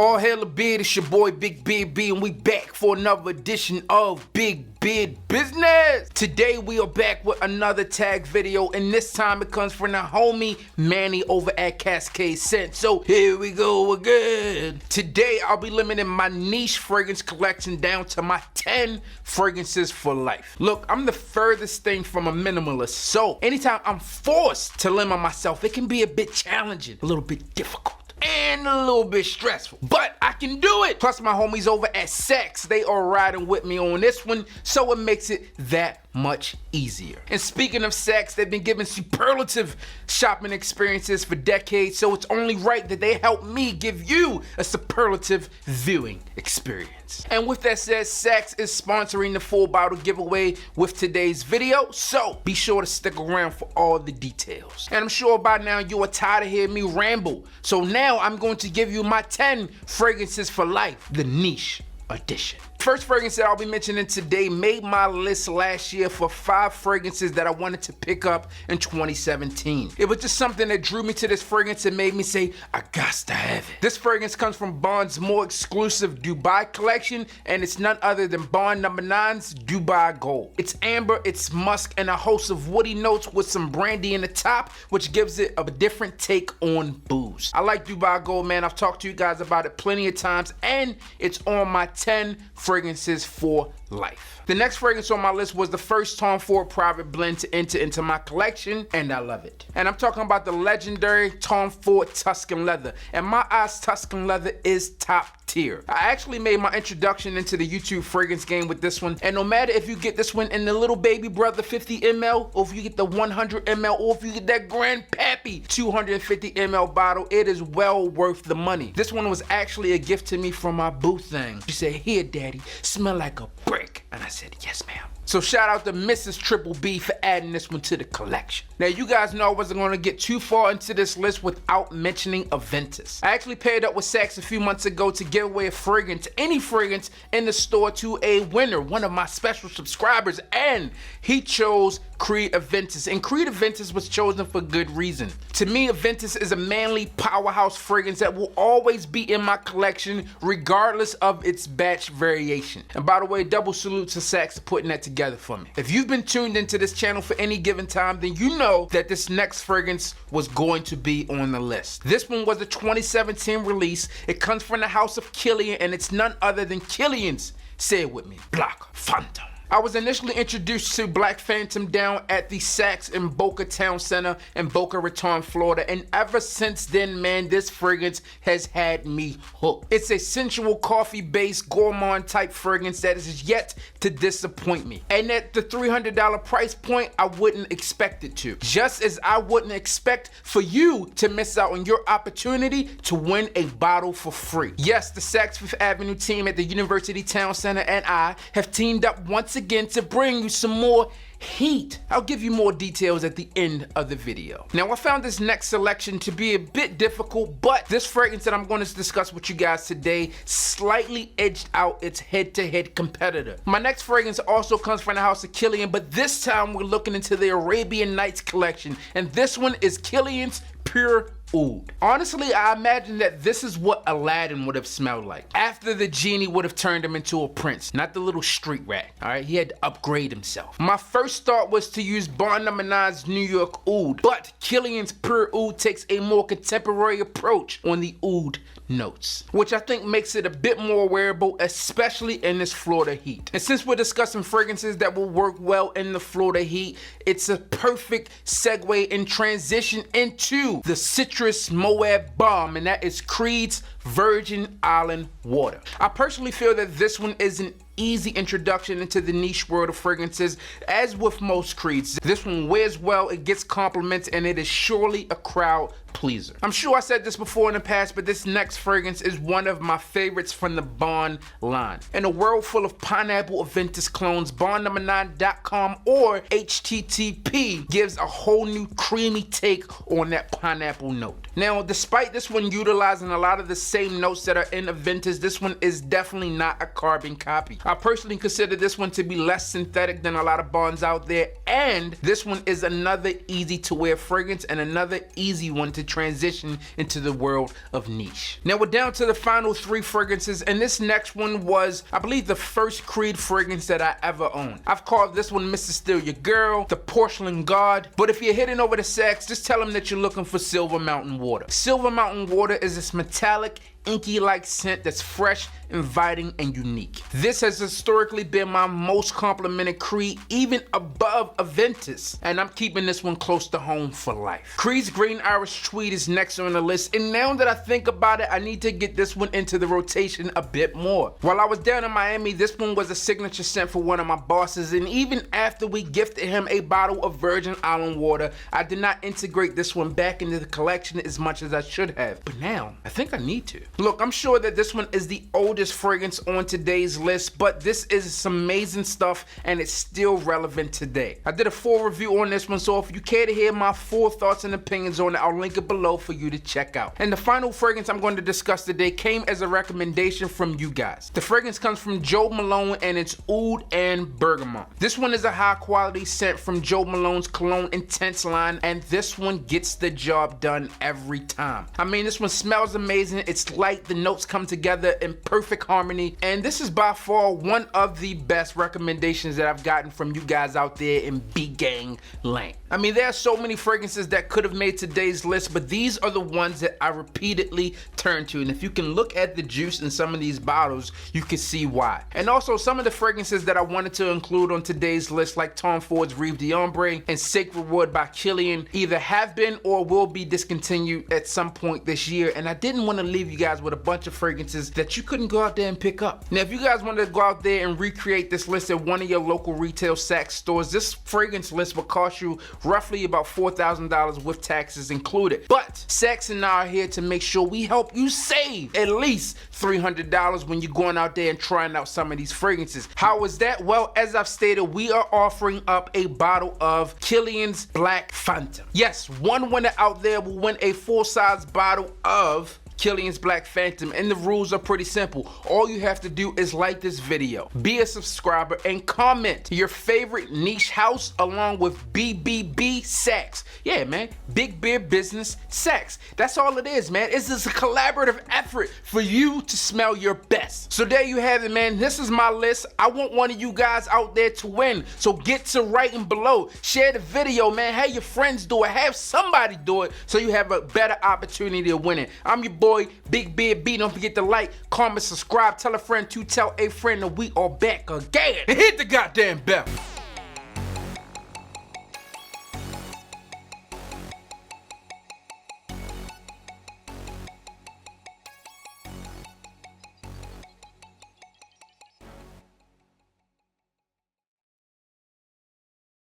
All hail a beard, it's your boy Big Beard B, and we back for another edition of Big Beard Business. Today we are back with another tag video, and this time it comes from the homie Manny over at Cascade Scent. So here we go again. Today I'll be limiting my niche fragrance collection down to my 10 fragrances for life. Look, I'm the furthest thing from a minimalist, so anytime I'm forced to limit myself, it can be a bit challenging, a little bit difficult, and a little bit stressful, but I can do it. Plus my homies over at Saks, they are riding with me on this one, so it makes it that much easier. And speaking of Saks, they've been giving superlative shopping experiences for decades, so it's only right that they help me give you a superlative viewing experience. And with that said, Saks is sponsoring the full bottle giveaway with today's video, so be sure to stick around for all the details. And I'm sure by now you are tired of hearing me ramble, so now I'm going to give you my 10 fragrances for life, the niche edition. First fragrance that I'll be mentioning today made my list last year for 5 fragrances that I wanted to pick up in 2017. It was just something that drew me to this fragrance and made me say, I got to have it. This fragrance comes from Bond's more exclusive Dubai collection, and it's none other than Bond No. 9's Dubai Gold. It's amber, it's musk, and a host of woody notes with some brandy in the top, which gives it a different take on booze. I like Dubai Gold, man. I've talked to you guys about it plenty of times, and it's on my 10 fragrances for life. The next fragrance on my list was the first Tom Ford private blend to enter into my collection, and I love it. And I'm talking about the legendary Tom Ford Tuscan leather. And my eyes, Tuscan leather is top tier. I actually made my introduction into the YouTube fragrance game with this one, and no matter if you get this one in the little baby brother 50 ml, or if you get the 100 ml, or if you get that grandpappy 250 ml bottle, it is well worth the money. This one was actually a gift to me from my boo thing. She said, "Here, daddy, smell like a brick." And I said, "Yes, ma'am." So shout out to Mrs. Triple B for adding this one to the collection. Now you guys know I wasn't going to get too far into this list without mentioning a Ventus. I actually paired up with Saks a few months ago to give away a fragrance, any fragrance in the store, to a winner, one of my special subscribers, and he chose Creed Ventus, and Creed Ventus was chosen for good reason. To me, Ventus is a manly powerhouse fragrance that will always be in my collection regardless of its batch variation. And by the way, double salute to Saks for putting that together for me. If you've been tuned into this channel for any given time, then you know that this next fragrance was going to be on the list. This one was a 2017 release. It comes from the house of Kilian, and it's none other than Kilian's, say it with me, Black Phantom. I was initially introduced to Black Phantom down at the Saks in Boca Town Center in Boca Raton, Florida, and ever since then, man, this fragrance has had me hooked. It's a sensual coffee-based gourmand type fragrance that is yet to disappoint me. And at the $300 price point, I wouldn't expect it to. Just as I wouldn't expect for you to miss out on your opportunity to win a bottle for free. Yes, the Saks Fifth Avenue team at the University Town Center and I have teamed up once again to bring you some more heat. I'll give you more details at the end of the video. Now, I found this next selection to be a bit difficult, but this fragrance that I'm going to discuss with you guys today slightly edged out its head-to-head competitor. My next fragrance also comes from the house of Kilian, but this time we're looking into the Arabian Nights collection, and this one is Kilian's Pure Oud. Honestly, I imagine that this is what Aladdin would have smelled like after the genie would have turned him into a prince, not the little street rat. All right, he had to upgrade himself. My first thought was to use Bond No. 9's New York Oud, but Kilian's Pure Oud takes a more contemporary approach on the oud notes, which I think makes it a bit more wearable, especially in this Florida heat. And since we're discussing fragrances that will work well in the Florida heat, it's a perfect segue and transition into the citrus Moab bomb, and that is Creed's Virgin Island Water. I personally feel that this one is an easy introduction into the niche world of fragrances. As with most Creeds, this one wears well, it gets compliments, and it is surely a crowd pleaser. I'm sure I said this before in the past, but this next fragrance is one of my favorites from the Bond line. In a world full of pineapple Ventus clones, bondnumber9.com or HTTP gives a whole new creamy take on that pineapple note. Now, despite this one utilizing a lot of the same notes that are in a Ventus. This one is definitely not a carbon copy. I personally consider this one to be less synthetic than a lot of bonds out there, and this one is another easy to wear fragrance and another easy one to transition into the world of niche. Now we're down to the final 3 fragrances, and this next one was, I believe, the first Creed fragrance that I ever owned. I've called this one Mr. Steal Your Girl, the Porcelain God, but if you're heading over to Saks, just tell them that you're looking for Silver Mountain Water. Silver Mountain Water is this metallic, inky-like scent that's fresh, inviting, and unique. This has historically been my most complimented Creed, even above a Ventus, and I'm keeping this one close to home for life. Creed's Green Irish Tweed is next on the list, and now that I think about it, I need to get this one into the rotation a bit more. While I was down in Miami, this one was a signature scent for one of my bosses, and even after we gifted him a bottle of Virgin Island water, I did not integrate this one back into the collection as much as I should have. But now, I think I need to. Look, I'm sure that this one is the oldest fragrance on today's list, but this is some amazing stuff and it's still relevant today. I did a full review on this one, so if you care to hear my full thoughts and opinions on it, I'll link it below for you to check out. And the final fragrance I'm going to discuss today came as a recommendation from you guys. The fragrance comes from Joe Malone and it's Oud and Bergamot. This one is a high quality scent from Joe Malone's Cologne Intense line, and this one gets the job done every time. I mean, this one smells amazing, it's light, the notes come together in perfect harmony, and this is by far one of the best recommendations that I've gotten from you guys out there in B-Gang Lane. I mean, there are so many fragrances that could have made today's list, but these are the ones that I repeatedly turn to, and if you can look at the juice in some of these bottles, you can see why. And also, some of the fragrances that I wanted to include on today's list, like Tom Ford's Rive d'Ombre and Sacred Wood by Kilian, either have been or will be discontinued at some point this year, and I didn't want to leave you guys with a bunch of fragrances that you couldn't go out there and pick up. Now, if you guys wanted to go out there and recreate this list at one of your local retail Saks stores, this fragrance list will cost you roughly about $4,000 with taxes included. But Saks and I are here to make sure we help you save at least $300 when you're going out there and trying out some of these fragrances. How is that? Well, as I've stated, we are offering up a bottle of Kilian's Black Phantom. Yes, one winner out there will win a full-size bottle of Kilian's Black Phantom, and the rules are pretty simple. All you have to do is like this video, be a subscriber, and comment your favorite niche house along with BBB Saks. Yeah, man, Big Beer Business Saks. That's all it is, man. It's just a collaborative effort for you to smell your best. So there you have it, man. This is my list. I want one of you guys out there to win. So get to writing below. Share the video, man. Have your friends do it. Have somebody do it so you have a better opportunity of winning. I'm your boy, Big Beard B. Don't forget to like, comment, subscribe, tell a friend to tell a friend that we are back again. And hit the goddamn bell.